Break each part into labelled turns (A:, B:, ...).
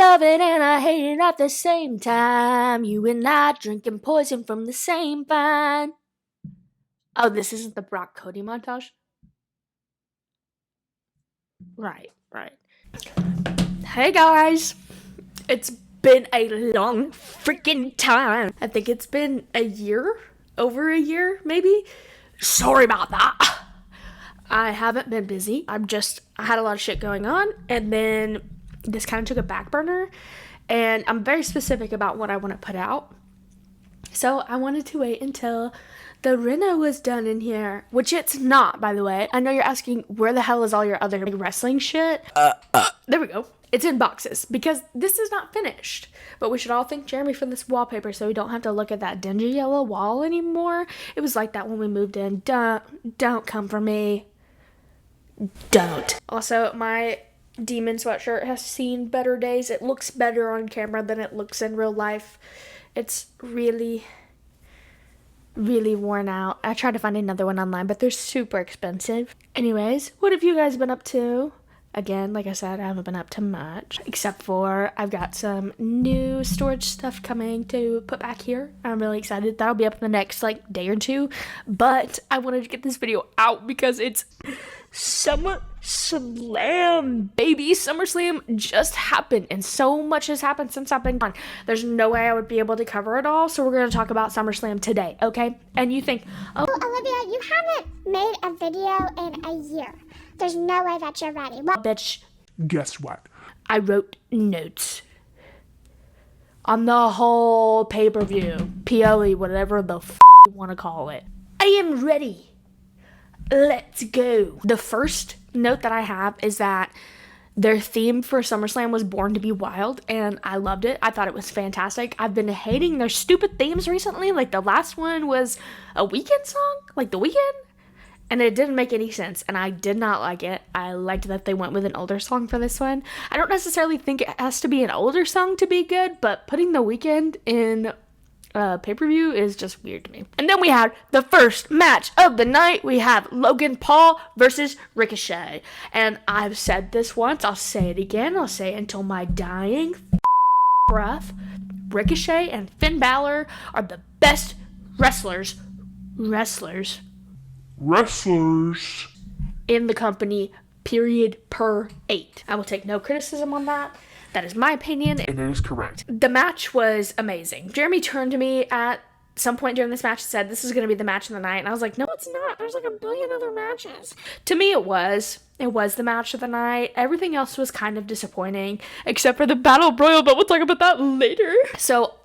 A: love it and I hate it at the same time. You and I drinking poison from the same vine. Oh, this isn't the Brock Cody montage? Right. Hey guys, it's been a long freaking time. I think it's been a year, over a year maybe. Sorry about that. I haven't been busy. I had a lot of shit going on, and then this kind of took a back burner, and I'm very specific about what I want to put out. So I wanted to wait until the reno was done in here, which it's not, by the way. I know you're asking, where the hell is all your other wrestling shit? There we go. It's in boxes, because this is not finished. But we should all thank Jeremy for this wallpaper, so we don't have to look at that dingy yellow wall anymore. It was like that when we moved in. Don't come for me. Don't. Also, my demon sweatshirt has seen better days. It looks better on camera than it looks in real life. It's really worn out. I tried to find another one online, but they're super expensive. Anyways, what have you guys been up to? Again, like I said, I haven't been up to much, except for I've got some new storage stuff coming to put back here. I'm really excited. That'll be up in the next day or two, but I wanted to get this video out because it's SummerSlam, baby. SummerSlam just happened, and so much has happened since I've been gone. There's no way I would be able to cover it all, so we're going to talk about SummerSlam today, okay? And you think, oh,
B: Olivia, you haven't made a video in a year. There's no way that you're ready. Well,
A: bitch,
C: guess what?
A: I wrote notes on the whole pay-per-view, PLE, whatever the you want to call it. I am ready. Let's go. The first note that I have is that their theme for SummerSlam was Born to be Wild, and I loved it. I thought it was fantastic. I've been hating their stupid themes recently. The last one was a Weeknd song, The Weeknd, and it didn't make any sense, and I did not like it. I liked that they went with an older song for this one. I don't necessarily think it has to be an older song to be good, but putting the Weeknd in pay-per-view is just weird to me. And then we had the first match of the night. We have Logan Paul versus Ricochet. And I've said this once, I'll say it again, I'll say it until my dying breath. Ricochet and Finn Balor are the best wrestlers in the company, period, per 8. I will take no criticism on that. That is my opinion.
C: And it is correct.
A: The match was amazing. Jeremy turned to me at some point during this match and said, this is going to be the match of the night. And I was like, no, it's not. There's a billion other matches. To me, it was. It was the match of the night. Everything else was kind of disappointing, except for the Battle Royal, but we'll talk about that later. So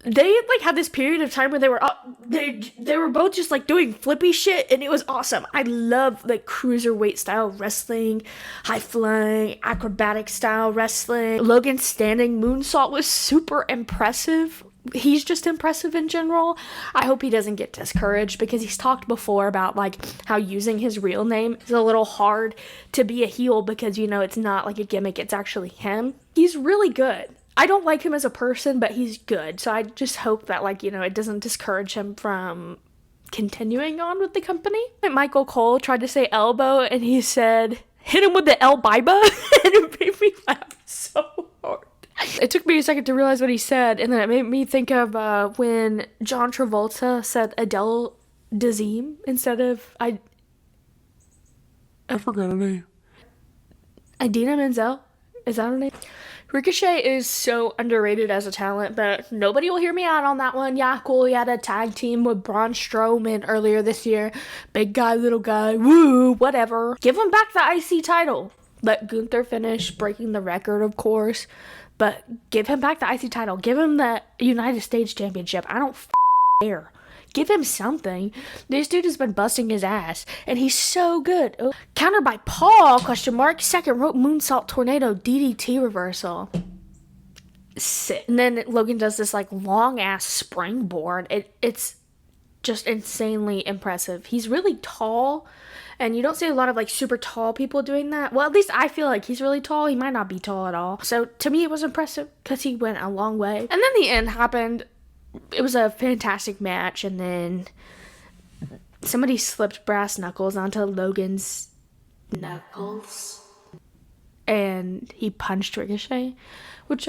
A: they had this period of time where they were both just doing flippy shit, and it was awesome. I love cruiserweight style wrestling, high flying, acrobatic style wrestling. Logan's standing moonsault was super impressive. He's just impressive in general. I hope he doesn't get discouraged, because he's talked before about how using his real name is a little hard to be a heel, because it's not a gimmick, it's actually him. He's really good. I don't like him as a person, but he's good. So I just hope that, it doesn't discourage him from continuing on with the company. Michael Cole tried to say elbow, and he said, hit him with the El Biba, and it made me laugh so hard. It took me a second to realize what he said, and then it made me think of when John Travolta said Adele Dazeem instead of
C: I forgot her name.
A: Idina Menzel. Is that her name? Ricochet is so underrated as a talent, but nobody will hear me out on that one. Yeah, cool, he had a tag team with Braun Strowman earlier this year. Big guy, little guy, woo, whatever. Give him back the IC title. Let Gunther finish, breaking the record, of course, but give him back the IC title. Give him the United States Championship. I don't care. Give him something. This dude has been busting his ass, and he's so good. Oh. Countered by Paul, second rope moonsault tornado DDT reversal. Sick. And then Logan does this long-ass springboard. It's just insanely impressive. He's really tall, and you don't see a lot of super tall people doing that. Well, at least I feel like he's really tall. He might not be tall at all. So to me, it was impressive, because he went a long way. And then the end happened. It was a fantastic match, and then somebody slipped brass knuckles onto Logan's knuckles, and he punched Ricochet, which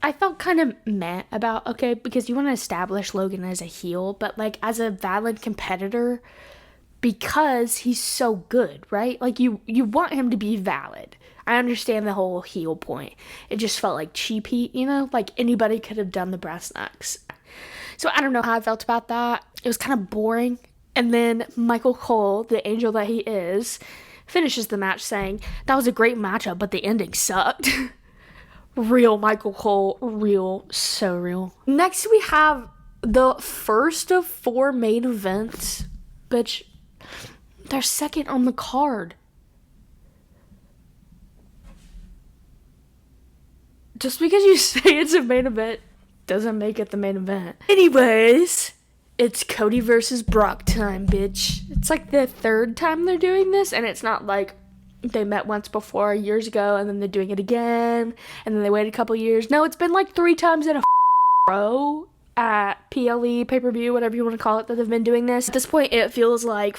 A: I felt kind of meh about, okay, because you want to establish Logan as a heel, but like as a valid competitor, because he's so good, right? Like you want him to be valid. I understand the whole heel point. It just felt like cheap heat, you know? Like anybody could have done the breast knocks. So I don't know how I felt about that. It was kind of boring. And then Michael Cole, the angel that he is, finishes the match saying, that was a great matchup, but the ending sucked. Real Michael Cole. Real. So real. Next we have the first of 4 main events. Bitch, they're second on the card. Just because you say it's a main event doesn't make it the main event. Anyways, it's Cody versus Brock time, bitch. It's like the 3rd time they're doing this, and it's not like they met once before years ago and then they're doing it again and then they wait a couple years. No, it's been like 3 times in a row at PLE, pay-per-view, whatever you want to call it, that they've been doing this. At this point, it feels like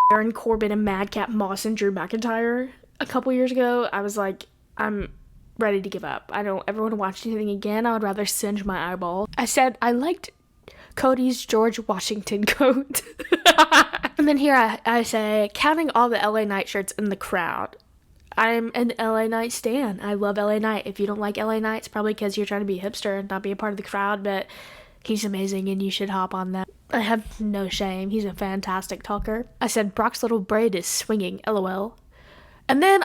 A: Baron Corbin and Madcap Moss and Drew McIntyre a couple years ago. I was like, I'm ready to give up. I don't ever want to watch anything again. I would rather singe my eyeball. I said I liked Cody's George Washington coat. And then here I say, counting all the LA Knight shirts in the crowd, I'm an LA Knight stan. I love LA Knight. If you don't like LA Knight, it's probably because you're trying to be a hipster and not be a part of the crowd, but he's amazing and you should hop on that. I have no shame. He's a fantastic talker. I said, Brock's little braid is swinging, LOL. And then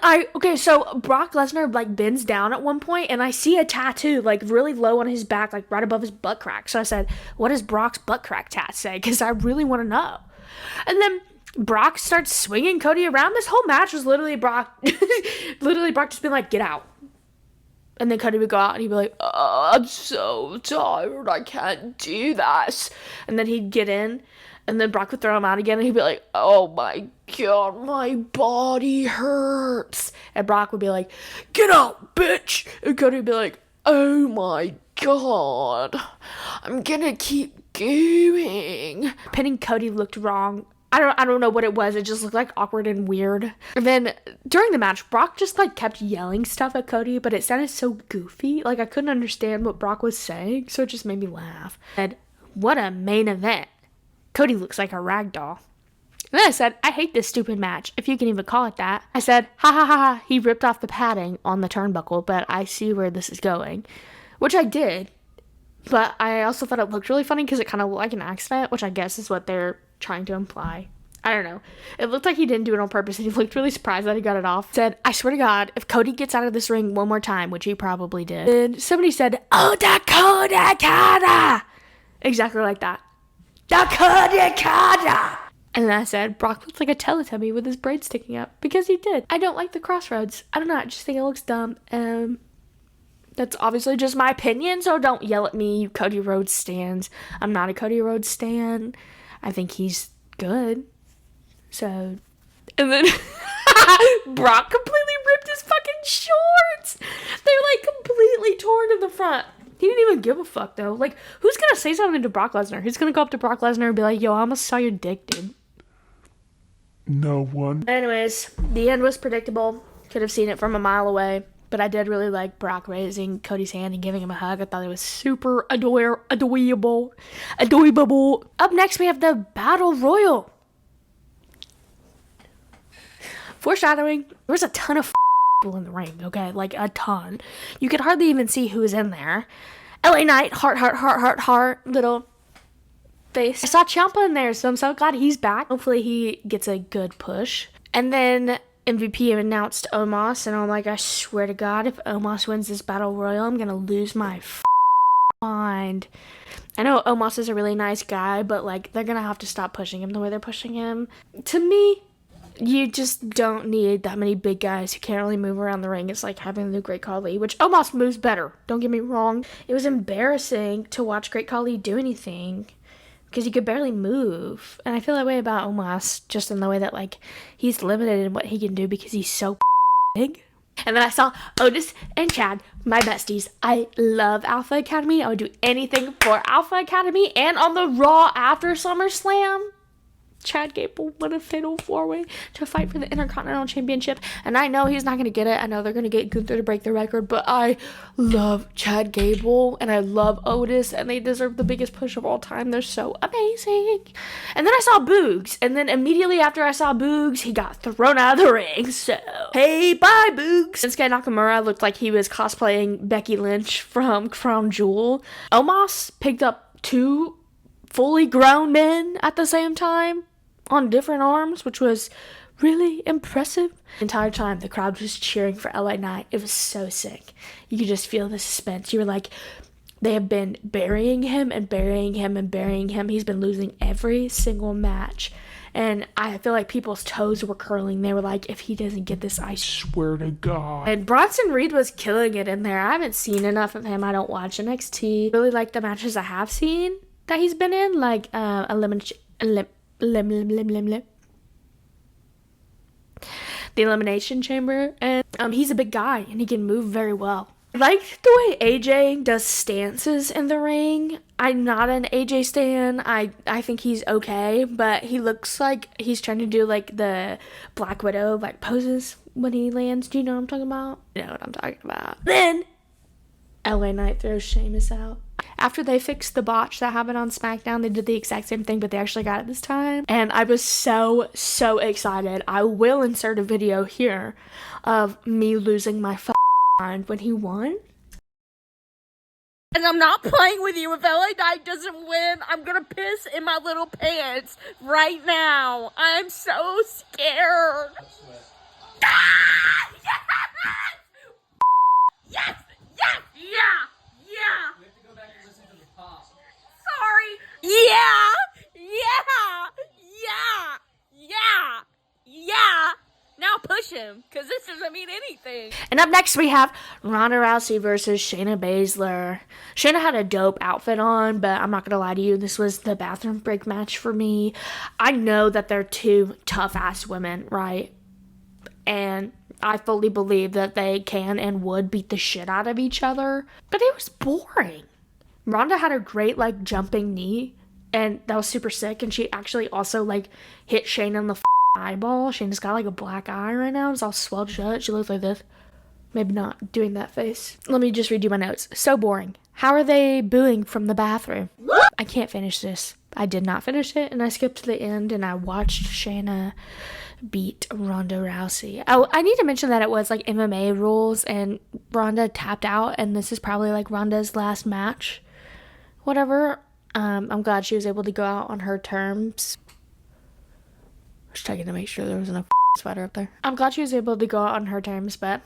A: so Brock Lesnar, like, bends down at one point, and I see a tattoo, like, really low on his back, like, right above his butt crack. So I said, what does Brock's butt crack tat say? Because I really want to know. And then Brock starts swinging Cody around. This whole match was literally Brock just being like, get out. And then Cody would go out, and he'd be like, oh, I'm so tired, I can't do this. And then he'd get in, and then Brock would throw him out again, and he'd be like, oh my god, my body hurts. And Brock would be like, get out, bitch. And Cody would be like, oh my god, I'm gonna keep going. Pinning Cody looked wrong. I don't know what it was. It just looked like awkward and weird. And then during the match, Brock just like kept yelling stuff at Cody, but it sounded so goofy. Like I couldn't understand what Brock was saying, so it just made me laugh. And what a main event. Cody looks like a rag doll. And then I said, I hate this stupid match, if you can even call it that. I said, ha ha ha ha, he ripped off the padding on the turnbuckle, but I see where this is going. Which I did. But I also thought it looked really funny because it kind of looked like an accident, which I guess is what they're trying to imply. I don't know. It looked like he didn't do it on purpose, and he looked really surprised that he got it off. Said, I swear to God, if Cody gets out of this ring one more time, which he probably did, and somebody said, oh, Dakota! Exactly like that. Dakota! And then I said, Brock looks like a Teletubby with his braid sticking up, because he did. I don't like the crossroads. I don't know, I just think it looks dumb. That's obviously just my opinion, so don't yell at me, you Cody Rhodes stans. I'm not a Cody Rhodes stan. I think he's good. So, and then Brock completely ripped his fucking shorts. They're like completely torn in the front. He didn't even give a fuck though. Like, who's gonna say something to Brock Lesnar? Who's gonna go up to Brock Lesnar and be like, yo, I almost saw your dick, dude?
C: No one.
A: Anyways, the end was predictable. Could have seen it from a mile away. But I did really like Brock raising Cody's hand and giving him a hug. I thought it was super adorable. Up next, we have the Battle Royal. Foreshadowing, there was a ton of people in the ring, okay? Like, a ton. You could hardly even see who was in there. LA Knight, heart, little face. I saw Ciampa in there, so I'm so glad he's back. Hopefully he gets a good push. And then MVP announced Omos, and I'm like, I swear to God, if Omos wins this Battle Royal, I'm gonna lose my mind. I know Omos is a really nice guy, but, like, they're gonna have to stop pushing him the way they're pushing him. To me, you just don't need that many big guys who can't really move around the ring. It's like having the Great Khali, which Omos moves better, don't get me wrong. It was embarrassing to watch Great Khali do anything, because he could barely move. And I feel that way about Omos, just in the way that, like, he's limited in what he can do because he's so big. And then I saw Otis and Chad, my besties. I love Alpha Academy. I would do anything for Alpha Academy. And on the Raw after SummerSlam, Chad Gable won a fatal 4-way to fight for the Intercontinental Championship. And I know he's not going to get it. I know they're going to get Gunther to break the record. But I love Chad Gable and I love Otis. And they deserve the biggest push of all time. They're so amazing. And then I saw Boogs. And then immediately after I saw Boogs, he got thrown out of the ring. So, hey, bye, Boogs. Shinsuke Nakamura looked like he was cosplaying Becky Lynch from Crown Jewel. Omos picked up 2 fully grown men at the same time on different arms, which was really impressive. The entire time the crowd was cheering for LA Knight. It was so sick. You could just feel the suspense. You were like, they have been burying him and burying him and burying him. He's been losing every single match. And I feel like people's toes were curling. They were like, if he doesn't get this, I
C: Swear to God.
A: And Bronson Reed was killing it in there. I haven't seen enough of him. I don't watch NXT. Really like the matches I have seen that he's been in, like the Elimination Chamber, and he's a big guy and he can move very well. I like the way AJ does stances in the ring. I'm not an AJ stan. I think he's okay, but he looks like he's trying to do like the Black Widow like poses when he lands. Do you know what I'm talking about? You know what I'm talking about. Then LA Knight throws Sheamus out. After they fixed the botch that happened on SmackDown, they did the exact same thing, but they actually got it this time. And I was so excited. I will insert a video here of me losing my mind when he won. And I'm not playing with you. If LA Knight doesn't win, I'm gonna piss in my little pants right now. I'm so scared. Ah! Yes! Yes! Yeah! Yeah! We have to go back and listen to the pop. Sorry! Yeah! Now push him, because this doesn't mean anything. And up next we have Ronda Rousey versus Shayna Baszler. Shayna had a dope outfit on, but I'm not going to lie to you, this was the bathroom break match for me. I know that they're 2 tough-ass women, right? And I fully believe that they can and would beat the shit out of each other. But it was boring. Ronda had a great, like, jumping knee. And that was super sick. And she actually also, like, hit Shayna in the eyeball. Shayna's got, like, a black eye right now. It's all swelled shut. She looks like this. Maybe not doing that face. Let me just redo my notes. So boring. How are they booing from the bathroom? I can't finish this. I did not finish it. And I skipped to the end. And I watched Shayna beat Ronda Rousey. Oh, I need to mention that it was like MMA rules and Ronda tapped out and this is probably like Ronda's last match. Whatever. I'm glad she was able to go out on her terms. Just checking to make sure there wasn't a spider up there. I'm glad she was able to go out on her terms, but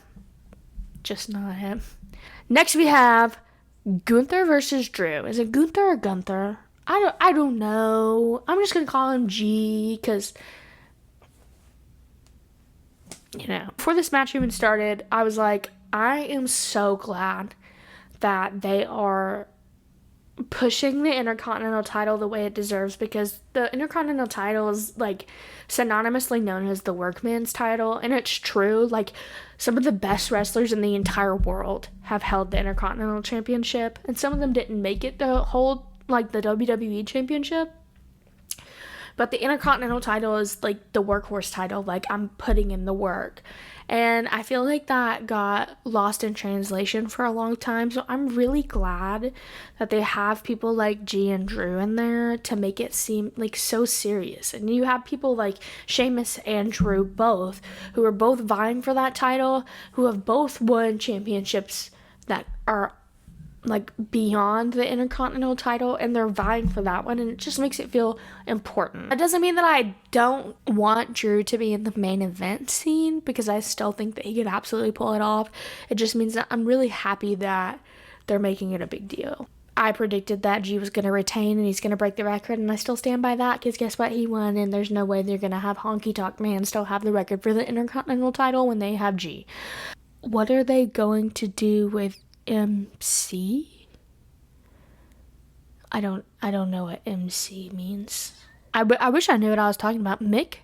A: just not him. Next we have Gunther versus Drew. Is it Gunther or Gunther? I don't know. I'm just gonna call him G because, you know, before this match even started, I was like, I am so glad that they are pushing the Intercontinental title the way it deserves, because the Intercontinental title is like synonymously known as the workman's title, and it's true. Like, some of the best wrestlers in the entire world have held the Intercontinental Championship, and some of them didn't make it to hold like the WWE Championship. But the Intercontinental title is like the workhorse title. Like, I'm putting in the work. And I feel like that got lost in translation for a long time. So I'm really glad that they have people like G and Drew in there to make it seem like so serious. And you have people like Sheamus and Drew both, who are both vying for that title, who have both won championships that are like beyond the Intercontinental title, and they're vying for that one, and it just makes it feel important. That doesn't mean that I don't want Drew to be in the main event scene, because I still think that he could absolutely pull it off. It just means that I'm really happy that they're making it a big deal. I predicted that G was going to retain and he's going to break the record, and I still stand by that, because guess what? He won, and there's no way they're going to have Honky Tonk Man still have the record for the Intercontinental title when they have G. What are they going to do with MC? I don't know what MC means. I wish I knew what I was talking about. Mick?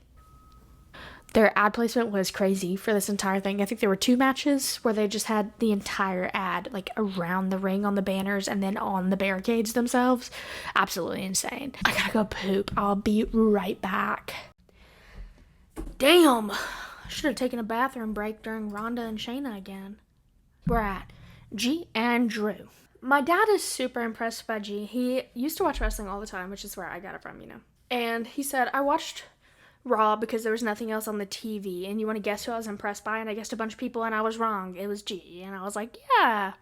A: Their ad placement was crazy for this entire thing. I think there were 2 matches where they just had the entire ad like around the ring on the banners and then on the barricades themselves. Absolutely insane. I gotta go poop. I'll be right back. Damn. I should have taken a bathroom break during Ronda and Shayna again. We're at G and Drew. My dad is super impressed by G. He used to watch wrestling all the time, which is where I got it from, you know. And he said, I watched Raw because there was nothing else on the TV, and you want to guess who I was impressed by? And I guessed a bunch of people, and I was wrong. It was G. And I was like, yeah,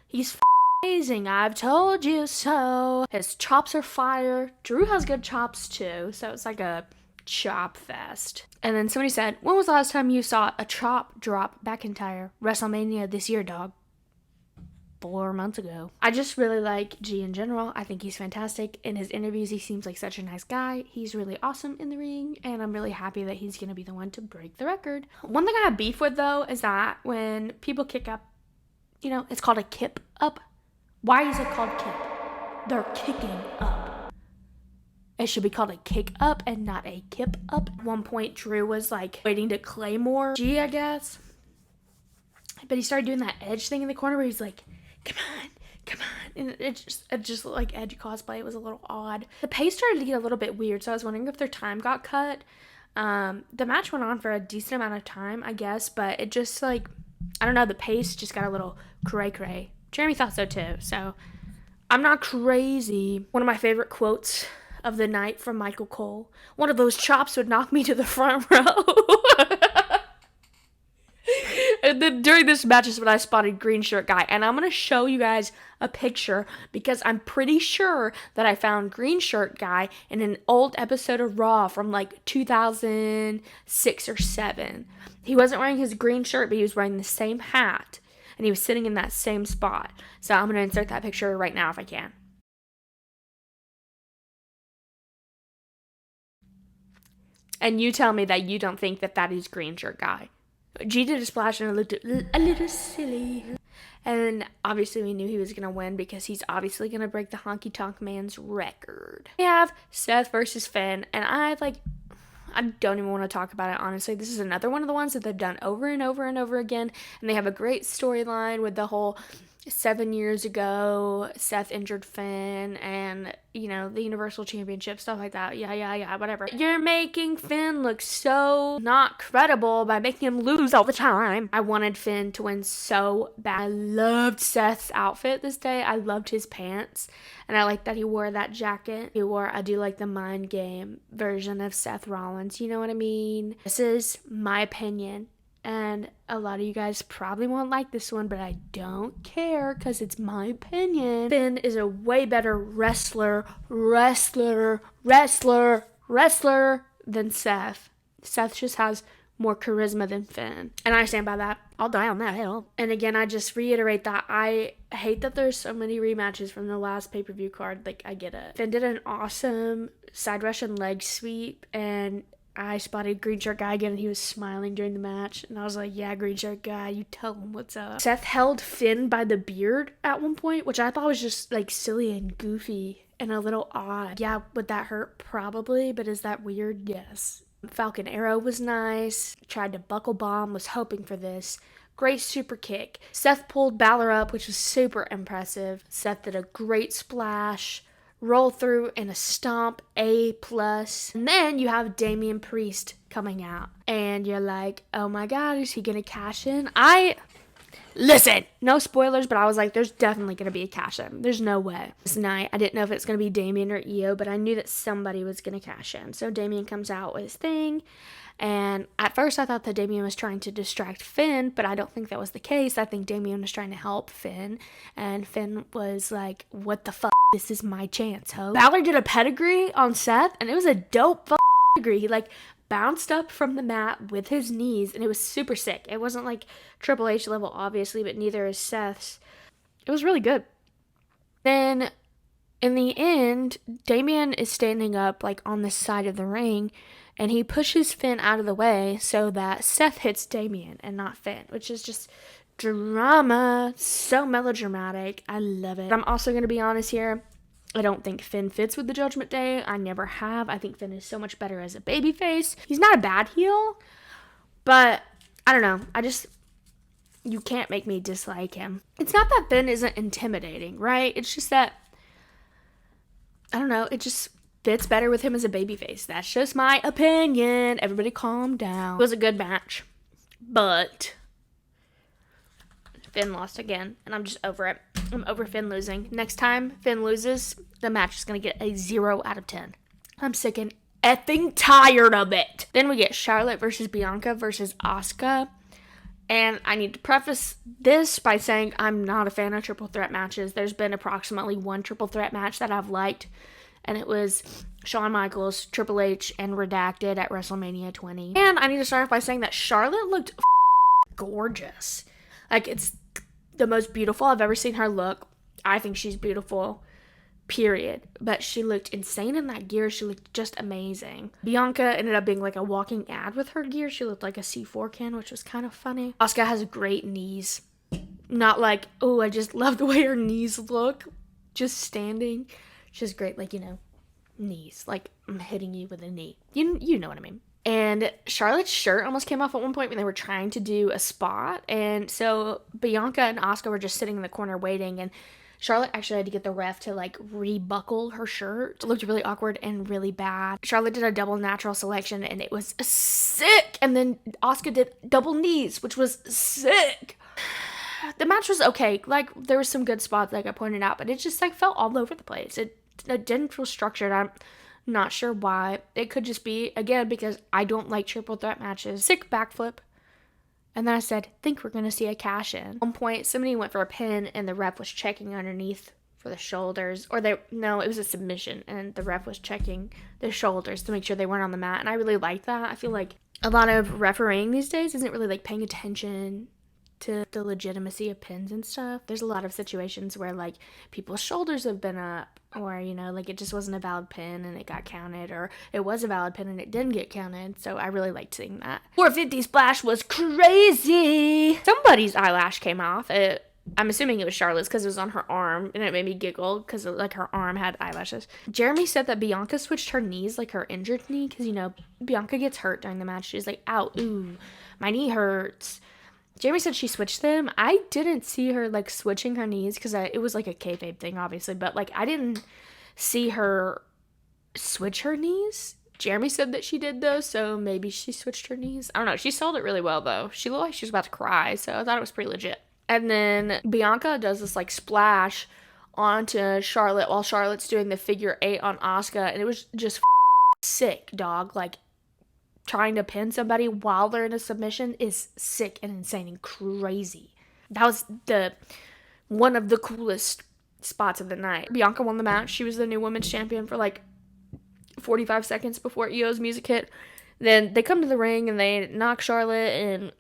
A: he's amazing. I've told you so. His chops are fire. Drew has good chops too, so it's like a chop fest. And then somebody said, when was the last time you saw a chop drop McIntyre? WrestleMania this year, dog. 4 months ago. I just really like G in general. I think he's fantastic. In his interviews, he seems like such a nice guy. He's really awesome in the ring, and I'm really happy that he's going to be the one to break the record. One thing I have beef with, though, is that when people kick up, you know, it's called a kip up. Why is it called kip? They're kicking up. It should be called a kick up and not a kip up. At one point, Drew was like waiting to claymore G, I guess. But he started doing that edge thing in the corner where he's like, come on. And it just looked like edge cosplay. It was a little odd. The pace started to get a little bit weird, so I was wondering if their time got cut. The match went on for a decent amount of time, I guess, but it just like, I don't know, the pace just got a little cray-cray. Jeremy thought so too, so I'm not crazy. One of my favorite quotes of the night from Michael Cole. One of those chops would knock me to the front row. And then during this match is when I spotted Green Shirt Guy. And I'm going to show you guys a picture because I'm pretty sure that I found Green Shirt Guy in an old episode of Raw from like 2006 or 7. He wasn't wearing his green shirt, but he was wearing the same hat. And he was sitting in that same spot. So I'm going to insert that picture right now if I can. And you tell me that you don't think that that is Green Shirt Guy. G did a splash and it looked a little silly. And obviously we knew he was going to win because he's obviously going to break the Honky Tonk Man's record. We have Seth versus Finn, and I don't even want to talk about it, honestly. This is another one of the ones that they've done over and over and over again, and they have a great storyline with the whole 7 years ago, Seth injured Finn, and, you know, the Universal Championship, stuff like that. Yeah, whatever. You're making Finn look so not credible by making him lose all the time. I wanted Finn to win so bad. I loved Seth's outfit this day. I loved his pants, and I liked that he wore that jacket. I do like the mind game version of Seth Rollins, you know what I mean? This is my opinion. And a lot of you guys probably won't like this one, but I don't care because it's my opinion. Finn is a way better wrestler than Seth. Seth just has more charisma than Finn. And I stand by that. I'll die on that hill. And again, I just reiterate that I hate that there's so many rematches from the last pay-per-view card. Like, I get it. Finn did an awesome side Russian leg sweep, and I spotted Green Shirt Guy again, and he was smiling during the match. And I was like, yeah, Green Shirt Guy, you tell him what's up. Seth held Finn by the beard at one point, which I thought was just, like, silly and goofy and a little odd. Yeah, would that hurt? Probably. But is that weird? Yes. Falcon Arrow was nice. Tried to buckle bomb. Was hoping for this. Great super kick. Seth pulled Balor up, which was super impressive. Seth did a great splash. Roll through and a stomp, A+. And then you have Damian Priest coming out. And you're like, oh my god, is he gonna cash in? Listen, no spoilers, but I was like, there's definitely gonna be a cash in. There's no way. This night, I didn't know if it's gonna be Damian or Io, but I knew that somebody was gonna cash in. So Damian comes out with his thing. And at first I thought that Damian was trying to distract Finn, but I don't think that was the case. I think Damian was trying to help Finn. And Finn was like, what the fuck? This is my chance, ho. Balor did a pedigree on Seth, and it was a dope pedigree. He like bounced up from the mat with his knees, and it was super sick. It wasn't like Triple H level, obviously, but neither is Seth's. It was really good. Then in the end, Damian is standing up like on the side of the ring, and he pushes Finn out of the way so that Seth hits Damian and not Finn, which is just drama. So melodramatic. I love it. I'm also going to be honest here. I don't think Finn fits with the Judgment Day. I never have. I think Finn is so much better as a babyface. He's not a bad heel, But I don't know. You can't make me dislike him. It's not that Finn isn't intimidating, right? It's just that, I don't know, it just fits better with him as a babyface. That's just my opinion. Everybody calm down. It was a good match, but Finn lost again, and I'm just over it. I'm over Finn losing. Next time Finn loses, the match is going to get a 0 out of 10. I'm sick and effing tired of it. Then we get Charlotte versus Bianca versus Asuka. And I need to preface this by saying I'm not a fan of triple threat matches. There's been approximately one triple threat match that I've liked, and it was Shawn Michaels, Triple H, and Redacted at WrestleMania 20. And I need to start off by saying that Charlotte looked gorgeous. Like, it's the most beautiful I've ever seen her look. I think she's beautiful, period. But she looked insane in that gear. She looked just amazing. Bianca ended up being like a walking ad with her gear. She looked like a C4 can, which was kind of funny. Asuka has great knees. Not like, oh, I just love the way her knees look. Just standing. She's great, like, knees. Like, I'm hitting you with a knee. You know what I mean. And Charlotte's shirt almost came off at one point when they were trying to do a spot. And so Bianca and Asuka were just sitting in the corner waiting. And Charlotte actually had to get the ref to, like, rebuckle her shirt. It looked really awkward and really bad. Charlotte did a double natural selection, and it was sick. And then Asuka did double knees, which was sick. The match was okay. Like, there were some good spots, like I pointed out, but it just, like, felt all over the place. It didn't feel structured. I'm not sure why. It could just be, again, because I don't like triple threat matches. Sick backflip. And then I said, think we're going to see a cash in. At one point, somebody went for a pin, and the ref was checking underneath for the shoulders. No, it was a submission, and the ref was checking the shoulders to make sure they weren't on the mat. And I really like that. I feel like a lot of refereeing these days isn't really, like, paying attention to the legitimacy of pins and stuff. There's a lot of situations where, like, people's shoulders have been up, or, like, it just wasn't a valid pin and it got counted, or it was a valid pin and it didn't get counted. So I really liked seeing that. 450 splash was crazy. Somebody's eyelash came off. I'm assuming it was Charlotte's because it was on her arm, and it made me giggle because, like, her arm had eyelashes. Jeremy said that Bianca switched her knees, like her injured knee, because, Bianca gets hurt during the match. She's like, ow, ooh, my knee hurts. Jamie said she switched them. I didn't see her, like, switching her knees because it was, like, a kayfabe thing, obviously. But, like, I didn't see her switch her knees. Jeremy said that she did, though, so maybe she switched her knees. I don't know. She sold it really well, though. She looked like she was about to cry, so I thought it was pretty legit. And then Bianca does this, like, splash onto Charlotte while Charlotte's doing the figure 8 on Asuka, and it was just sick, dog. Like, trying to pin somebody while they're in a submission is sick and insane and crazy. That was one of the coolest spots of the night. Bianca won the match. She was the new women's champion for like 45 seconds before Io's music hit. Then they come to the ring and they knock Charlotte and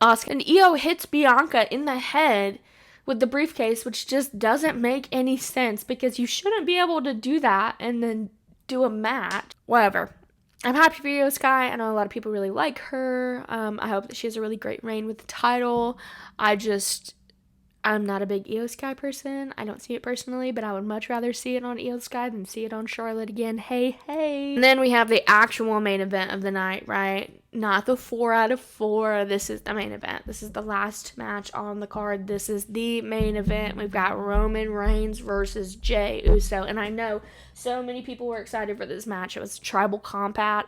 A: Asuka. And Io hits Bianca in the head with the briefcase, which just doesn't make any sense because you shouldn't be able to do that and then do a match. Whatever. I'm happy for Io Sky. I know a lot of people really like her. I hope that she has a really great reign with the title. I'm not a big Io Sky person. I don't see it personally, but I would much rather see it on Io Sky than see it on Charlotte again. Hey. And then we have the actual main event of the night, right? Not the 4 out of 4. This is the main event. This is the last match on the card. This is the main event. We've got Roman Reigns versus Jey Uso. And I know so many people were excited for this match. It was tribal combat.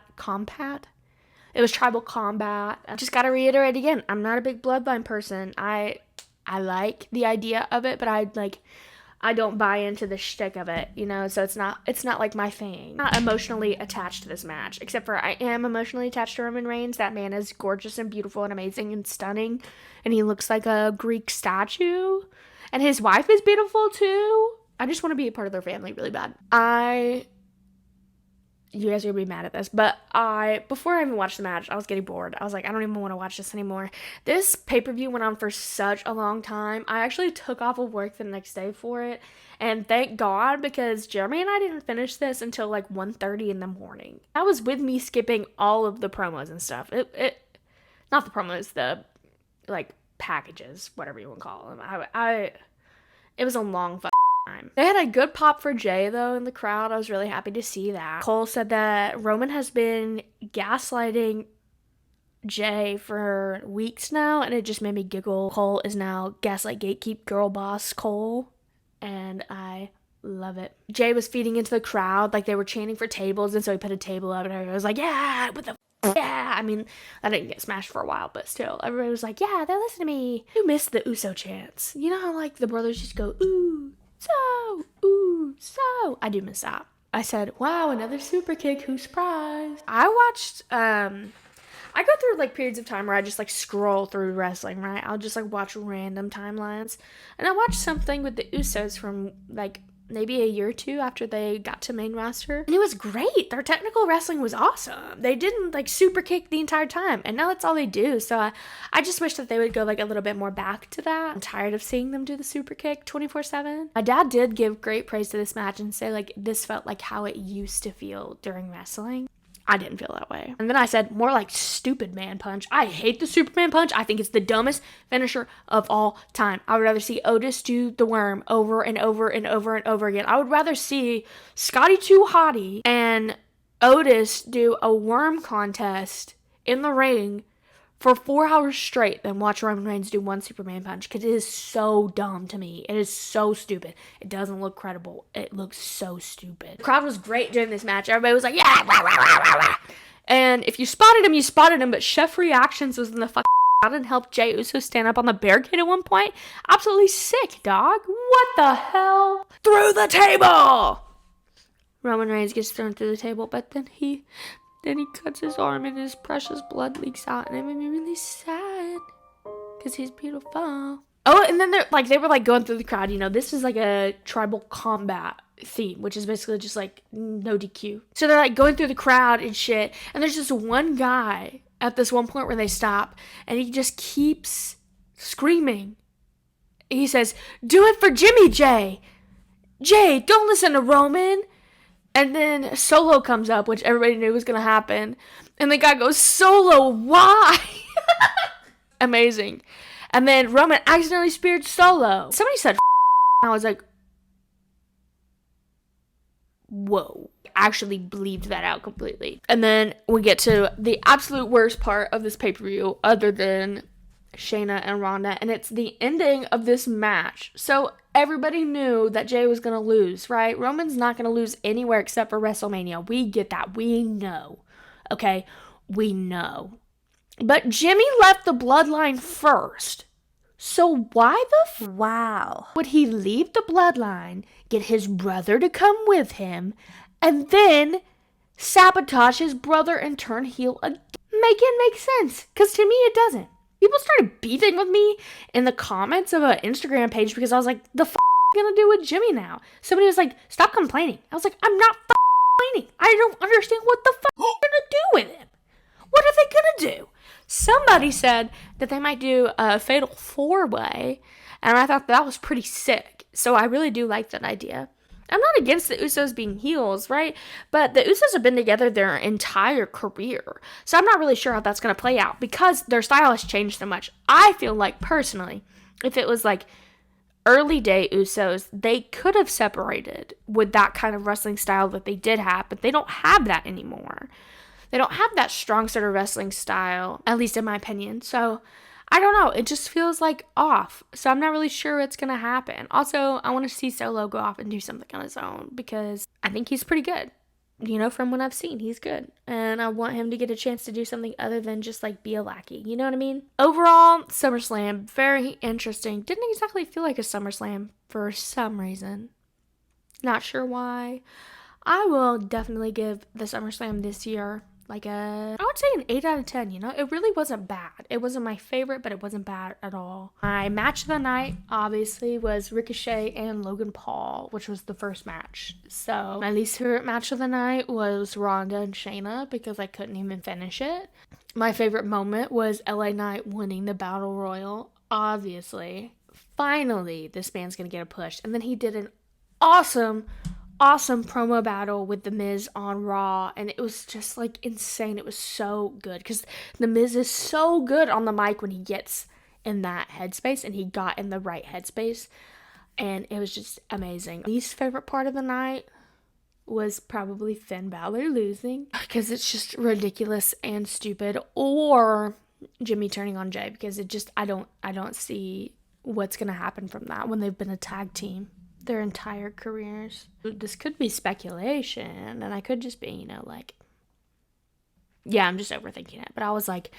A: It was tribal combat. I just gotta reiterate again, I'm not a big bloodline person. I like the idea of it, but I don't buy into the shtick of it, so it's not like my thing. I'm not emotionally attached to this match, except for I am emotionally attached to Roman Reigns. That man is gorgeous and beautiful and amazing and stunning, and he looks like a Greek statue, and his wife is beautiful too. I just want to be a part of their family really bad. You guys are gonna be mad at this, but before I even watched the match, I was getting bored. I was like, I don't even want to watch this anymore. This pay-per-view went on for such a long time. I actually took off of work the next day for it, and thank God, because Jeremy and I didn't finish this until like 1:30 in the morning. That was with me skipping all of the promos and stuff. Not the promos, the like packages, whatever you want to call them. It was a long time. They had a good pop for Jey, though, in the crowd. I was really happy to see that. Cole said that Roman has been gaslighting Jay for weeks now, and it just made me giggle. Cole is now Gaslight Gatekeep Girl Boss Cole, and I love it. Jay was feeding into the crowd, like they were chanting for tables, and so he put a table up, and everybody was like, yeah, what the yeah. I mean, I didn't get smashed for a while, but still, everybody was like, yeah, they're listening to me. Who missed the Uso chants? You know how, like, the brothers just go, ooh, so. I do miss that. I said, wow, another super kick, who's surprised? I watched, I go through, like, periods of time where I just, like, scroll through wrestling, right? I'll just, like, watch random timelines. And I watched something with the Usos from, like, maybe a year or two after they got to main roster. And it was great. Their technical wrestling was awesome. They didn't, like, super kick the entire time. And now that's all they do. So I just wish that they would go, like, a little bit more back to that. I'm tired of seeing them do the super kick 24/7. My dad did give great praise to this match and say, like, this felt like how it used to feel during wrestling. I didn't feel that way. And then I said, more like stupid man punch. I hate the Superman punch. I think it's the dumbest finisher of all time. I would rather see Otis do the worm over and over and over and over again. I would rather see Scotty 2 Hottie and Otis do a worm contest in the ring for 4 hours straight than watch Roman Reigns do one Superman punch, because it is so dumb to me. It is so stupid. It doesn't look credible. It looks so stupid. The crowd was great during this match. Everybody was like, yeah, rah, rah, rah, rah, rah. And if you spotted him, you spotted him, but Chef Reactions was in the fucking crowd and helped Jey Uso stand up on the barricade at one point. Absolutely sick, dog. What the hell? Through the table! Roman Reigns gets thrown through the table, but then he cuts his arm and his precious blood leaks out, and it made me really sad because he's beautiful. Oh, and then they were like going through the crowd. You know, this is like a tribal combat theme, which is basically just like no DQ. So they're like going through the crowd and shit, and there's just one guy at this one point where they stop, and he just keeps screaming. He says, "Do it for Jimmy J. Jay, don't listen to Roman." And then Solo comes up, which everybody knew was going to happen. And the guy goes, Solo, why? Amazing. And then Roman accidentally speared Solo. Somebody said, and I was like, whoa. I actually believed that out completely. And then we get to the absolute worst part of this pay-per-view, other than Shayna and Ronda, and it's the ending of this match. So everybody knew that Jay was going to lose, right? Roman's not going to lose anywhere except for WrestleMania. We get that. We know. Okay? We know. But Jimmy left the bloodline first. So why the wow would he leave the bloodline, get his brother to come with him, and then sabotage his brother and turn heel again? Make it make sense. Because to me, it doesn't. People started beefing with me in the comments of an Instagram page because I was like, the f*** gonna do with Jimmy now? Somebody was like, stop complaining. I was like, I'm not complaining. I don't understand what the f*** they're gonna do with him. What are they gonna do? Somebody said that they might do a fatal 4-way, and I thought that was pretty sick. So I really do like that idea. I'm not against the Usos being heels, right? But the Usos have been together their entire career. So I'm not really sure how that's going to play out because their style has changed so much. I feel like, personally, if it was like early day Usos, they could have separated with that kind of wrestling style that they did have, but they don't have that anymore. They don't have that strong sort of wrestling style, at least in my opinion. So I don't know. It just feels like off. So I'm not really sure what's going to happen. Also, I want to see Solo go off and do something on his own because I think he's pretty good. You know, from what I've seen, he's good. And I want him to get a chance to do something other than just like be a lackey. You know what I mean? Overall, SummerSlam, very interesting. Didn't exactly feel like a SummerSlam for some reason. Not sure why. I will definitely give the SummerSlam this year like I would say an 8 out of 10, you know? It really wasn't bad. It wasn't my favorite, but it wasn't bad at all. My match of the night, obviously, was Ricochet and Logan Paul, which was the first match. So my least favorite match of the night was Ronda and Shayna because I couldn't even finish it. My favorite moment was LA Knight winning the Battle Royal, obviously. Finally, this man's gonna get a push. And then he did an awesome promo battle with The Miz on Raw, and it was just like insane. It was so good because The Miz is so good on the mic when he gets in that headspace, and he got in the right headspace, and it was just amazing. Least favorite part of the night, was probably Finn Balor losing because it's just ridiculous and stupid, or Jimmy turning on Jay, because I don't see what's gonna happen from that when they've been a tag team their entire careers. This could be speculation, and I could just be, like, yeah, I'm just overthinking it. But I was like,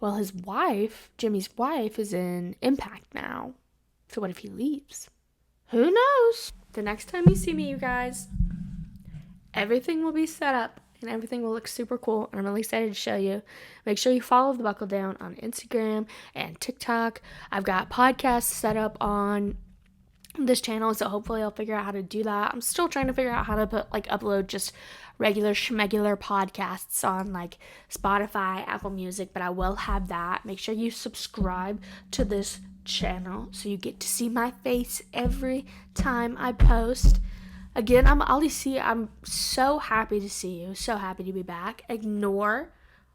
A: well, Jimmy's wife, is in Impact now. So what if he leaves? Who knows? The next time you see me, you guys, everything will be set up and everything will look super cool. And I'm really excited to show you. Make sure you follow the Buckle Down on Instagram and TikTok. I've got podcasts set up on this channel, so hopefully I'll figure out how to do that. I'm still trying to figure out how to upload just regular schmegular podcasts on like Spotify, Apple Music, but I will have that. Make sure you subscribe to this channel so you get to see my face every time I post. Again, I'm so happy to see you, so happy to be back. Ignore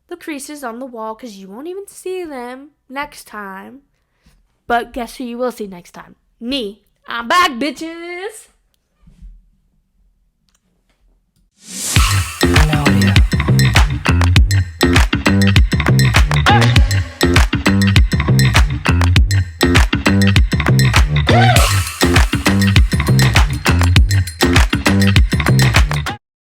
A: the creases on the wall because you won't even see them next time. But guess who you will see next time? Me. I'm back, bitches!
D: I know it is.